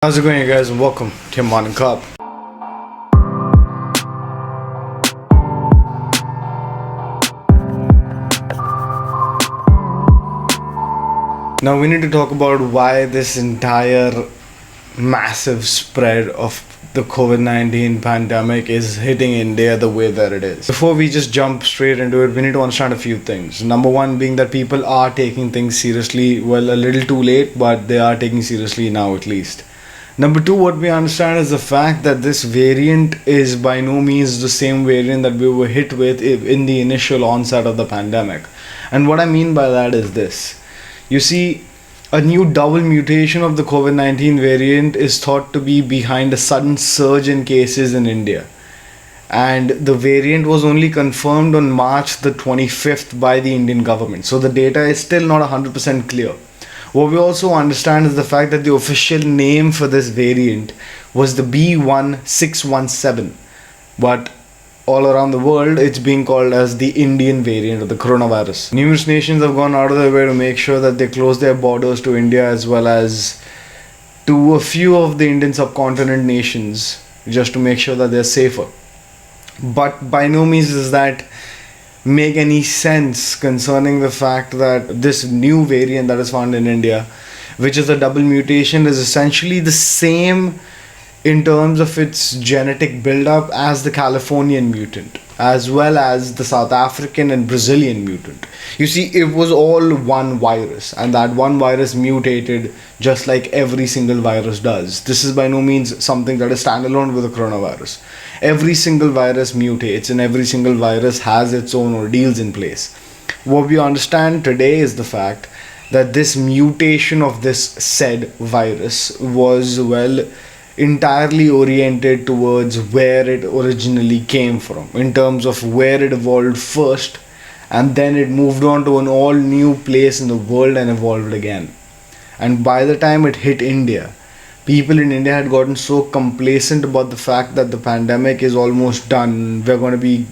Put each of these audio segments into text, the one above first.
How's it going, you guys, and welcome to Mornin Club. Now we need to talk about why this entire massive spread of the COVID-19 pandemic is hitting India the way that it is. Before we just jump straight into it, we need to understand a few things. Number one being that people are taking things seriously, well, a little too late, but they are taking seriously now at least. Number two, what we understand is the fact that this variant is by no means the same variant that we were hit with in the initial onset of the pandemic. And what I mean by that is this. You see, a new double mutation of the COVID-19 variant is thought to be behind a sudden surge in cases in India. And the variant was only confirmed on March the 25th by the Indian government. So the data is still not 100% clear. What we also understand is the fact that the official name for this variant was the B1617, but all around the world it's being called as the Indian variant of the coronavirus. Numerous nations have gone out of their way to make sure that they close their borders to India as well as to a few of the Indian subcontinent nations just to make sure that they're safer. But by no means does that make any sense concerning the fact that this new variant that is found in India, which is a double mutation, is essentially the same in terms of its genetic buildup as the Californian mutant, as well as the South African and Brazilian mutant. You see, it was all one virus, and that one virus mutated just like every single virus does. This is by no means something that is standalone with the coronavirus. Every single virus mutates, and every single virus has its own ordeals in place. What we understand today is the fact that this mutation of this said virus was, well, entirely oriented towards where it originally came from, in terms of where it evolved first, and then it moved on to an all new place in the world and evolved again. And by the time it hit India, people in India had gotten so complacent about the fact that the pandemic is almost done, we're going to be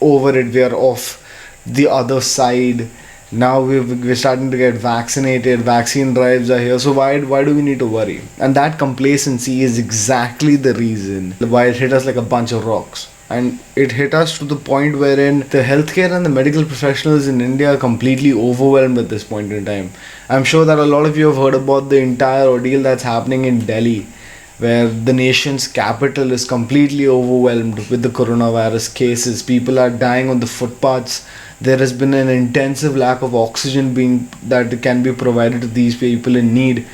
over it, we're off the other side. Now we're starting to get vaccinated, vaccine drives are here, so why do we need to worry? And that complacency is exactly the reason why it hit us like a bunch of rocks. And it hit us to the point wherein the healthcare and the medical professionals in India are completely overwhelmed at this point in time. I'm sure that a lot of you have heard about the entire ordeal that's happening in Delhi, where the nation's capital is completely overwhelmed with the coronavirus cases. People are dying on the footpaths. There has been an intensive lack of oxygen that can be provided to these people in need.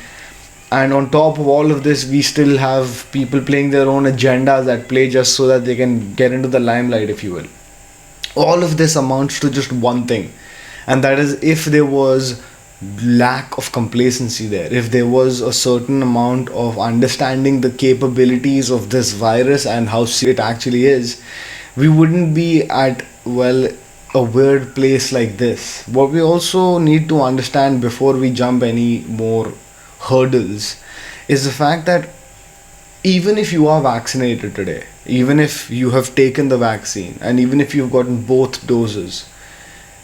And on top of all of this, we still have people playing their own agendas at play just so that they can get into the limelight, if you will. All of this amounts to just one thing, and that is if there was lack of complacency there, if there was a certain amount of understanding the capabilities of this virus and how serious it actually is, we wouldn't be at, well, a weird place like this. What we also need to understand before we jump any more hurdles is the fact that even if you are vaccinated today, even if you have taken the vaccine, and even if you've gotten both doses,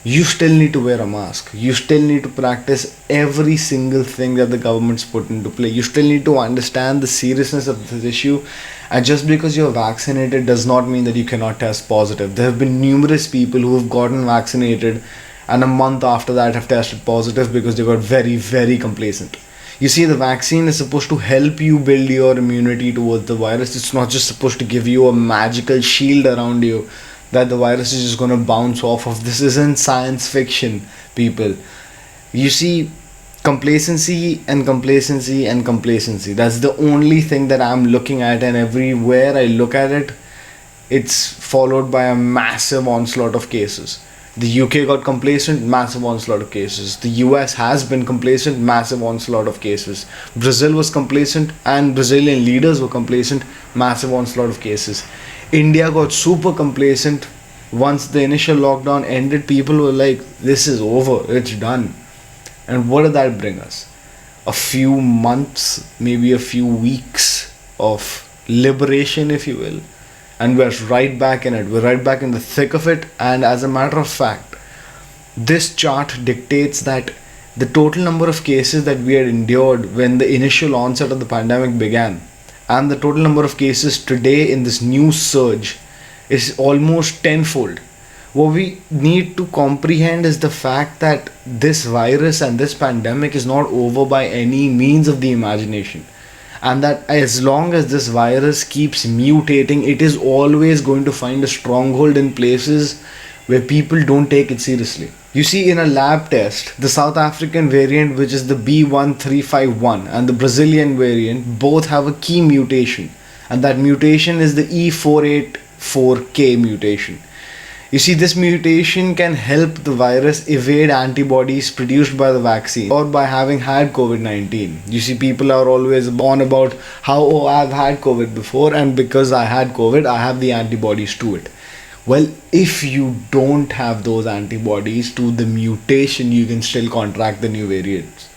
you still need to wear a mask. You still need to practice every single thing that the government's put into play. You still need to understand the seriousness of this issue. And just because you're vaccinated does not mean that you cannot test positive. There have been numerous people who have gotten vaccinated and a month after that have tested positive because they got very, very complacent. You see, the vaccine is supposed to help you build your immunity towards the virus. It's not just supposed to give you a magical shield around you that the virus is just going to bounce off of. This isn't science fiction, people. You see, complacency and complacency and complacency. That's the only thing that I'm looking at, and everywhere I look at it, it's followed by a massive onslaught of cases. The UK got complacent, massive onslaught of cases. The US has been complacent, massive onslaught of cases. Brazil was complacent and Brazilian leaders were complacent, massive onslaught of cases. India got super complacent. Once the initial lockdown ended, people were like, this is over, it's done. And what did that bring us? A few months, maybe a few weeks of liberation, if you will. And we're right back in it. We're right back in the thick of it. And as a matter of fact, this chart dictates that The total number of cases that we had endured when the initial onset of the pandemic began, and the total number of cases today in this new surge, is almost tenfold. What we need to comprehend is the fact that this virus and this pandemic is not over by any means of the imagination, and that as long as this virus keeps mutating, it is always going to find a stronghold in places where people don't take it seriously. You see, in a lab test, the South African variant, which is the B1351, and the Brazilian variant both have a key mutation, and that mutation is the E484K mutation. You see, this mutation can help the virus evade antibodies produced by the vaccine or by having had COVID-19. You see, people are always on about how, oh, I've had COVID before, and because I had COVID, I have the antibodies to it. Well, if you don't have those antibodies to the mutation, you can still contract the new variants,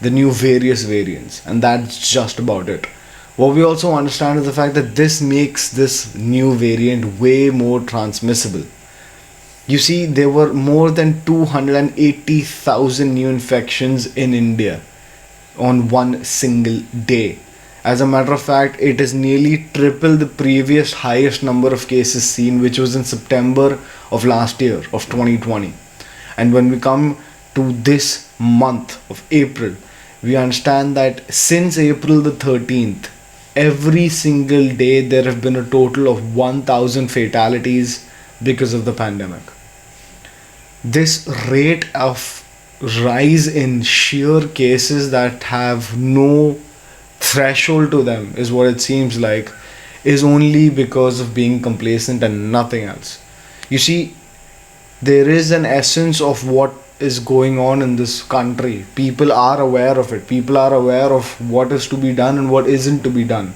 the new various variants, and that's just about it. What we also understand is the fact that this makes this new variant way more transmissible. You see, there were more than 280,000 new infections in India on one single day. As a matter of fact, it is nearly triple the previous highest number of cases seen, which was in September of last year, of 2020. And when we come to this month of April, we understand that since April the 13th, every single day there have been a total of 1,000 fatalities because of the pandemic. This rate of rise in sheer cases that have no threshold to them, is what it seems like, is only because of being complacent and nothing else. You see, there is an essence of what is going on in this country. People are aware of it. People are aware of what is to be done and what isn't to be done.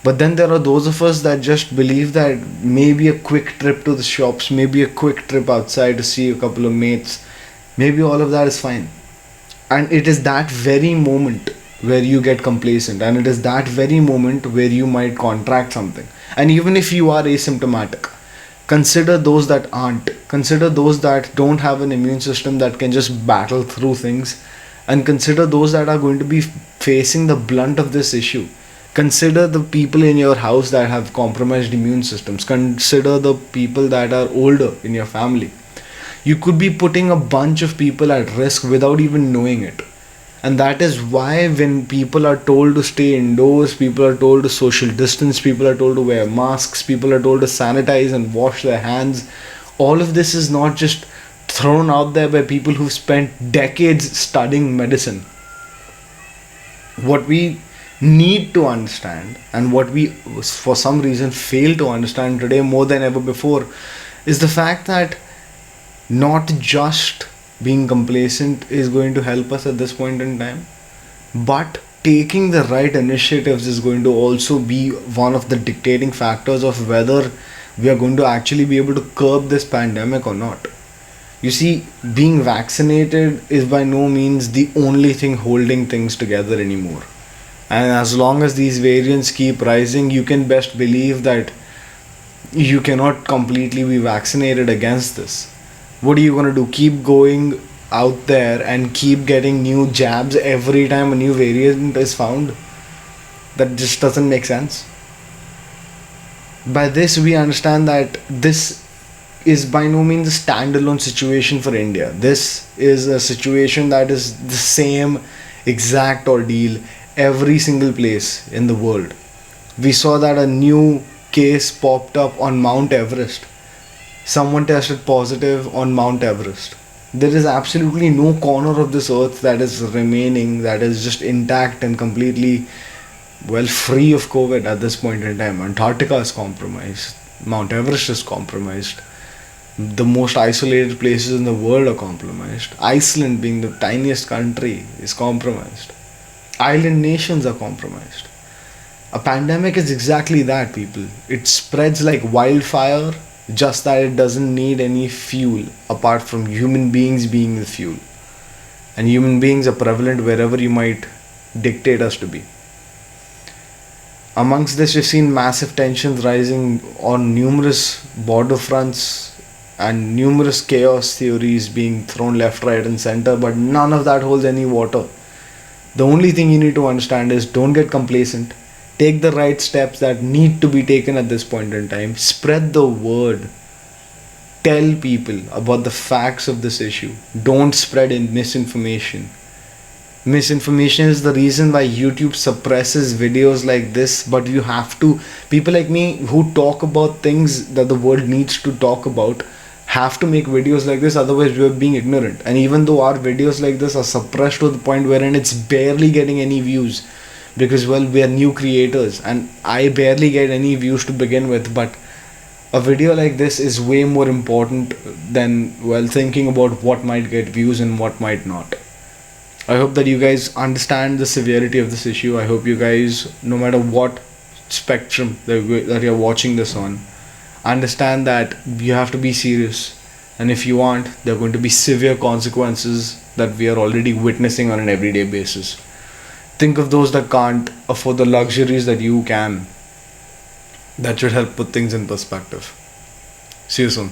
But then there are those of us that just believe that maybe a quick trip to the shops, maybe a quick trip outside to see a couple of mates, maybe all of that is fine. And it is that very moment where you get complacent, and it is that very moment where you might contract something. And even if you are asymptomatic, consider those that aren't. Consider those that don't have an immune system that can just battle through things, and consider those that are going to be facing the blunt of this issue. Consider the people in your house that have compromised immune systems. Consider the people that are older in your family. You could be putting a bunch of people at risk without even knowing it. And that is why when people are told to stay indoors, people are told to social distance, people are told to wear masks, people are told to sanitize and wash their hands, all of this is not just thrown out there by people who've spent decades studying medicine. What we need to understand, and what we for some reason fail to understand today more than ever before, is the fact that not just being complacent is going to help us at this point in time, but taking the right initiatives is going to also be one of the dictating factors of whether we are going to actually be able to curb this pandemic or not. You see, being vaccinated is by no means the only thing holding things together anymore. And as long as these variants keep rising, you can best believe that you cannot completely be vaccinated against this. What are you going to do? Keep going out there and keep getting new jabs every time a new variant is found? That just doesn't make sense. By this, we understand that this is by no means a standalone situation for India. This is a situation that is the same exact ordeal every single place in the world. We saw that a new case popped up on Mount Everest. Someone tested positive on Mount Everest. There is absolutely no corner of this earth that is remaining, that is just intact and completely, well, free of COVID at this point in time. Antarctica is compromised. Mount Everest is compromised. The most isolated places in the world are compromised. Iceland, being the tiniest country, is compromised. Island nations are compromised. A pandemic is exactly that, people. It spreads like wildfire, just that it doesn't need any fuel apart from human beings being the fuel. And human beings are prevalent wherever you might dictate us to be. Amongst this, we've seen massive tensions rising on numerous border fronts and numerous chaos theories being thrown left, right, and center, but none of that holds any water. The only thing you need to understand is don't get complacent. Take the right steps that need to be taken at this point in time. Spread the word. Tell people about the facts of this issue. Don't spread in misinformation. Misinformation is the reason why YouTube suppresses videos like this, but you have to, people like me who talk about things that the world needs to talk about have to make videos like this, otherwise we are being ignorant. And even though our videos like this are suppressed to the point wherein it's barely getting any views, because well, we are new creators and I barely get any views to begin with, but a video like this is way more important than, well, thinking about what might get views and what might not. I hope that you guys understand the severity of this issue. I hope you guys, no matter what spectrum that you're watching this on, understand that you have to be serious. And if you aren't, there are going to be severe consequences that we are already witnessing on an everyday basis. Think of those that can't afford the luxuries that you can. That should help put things in perspective. See you soon.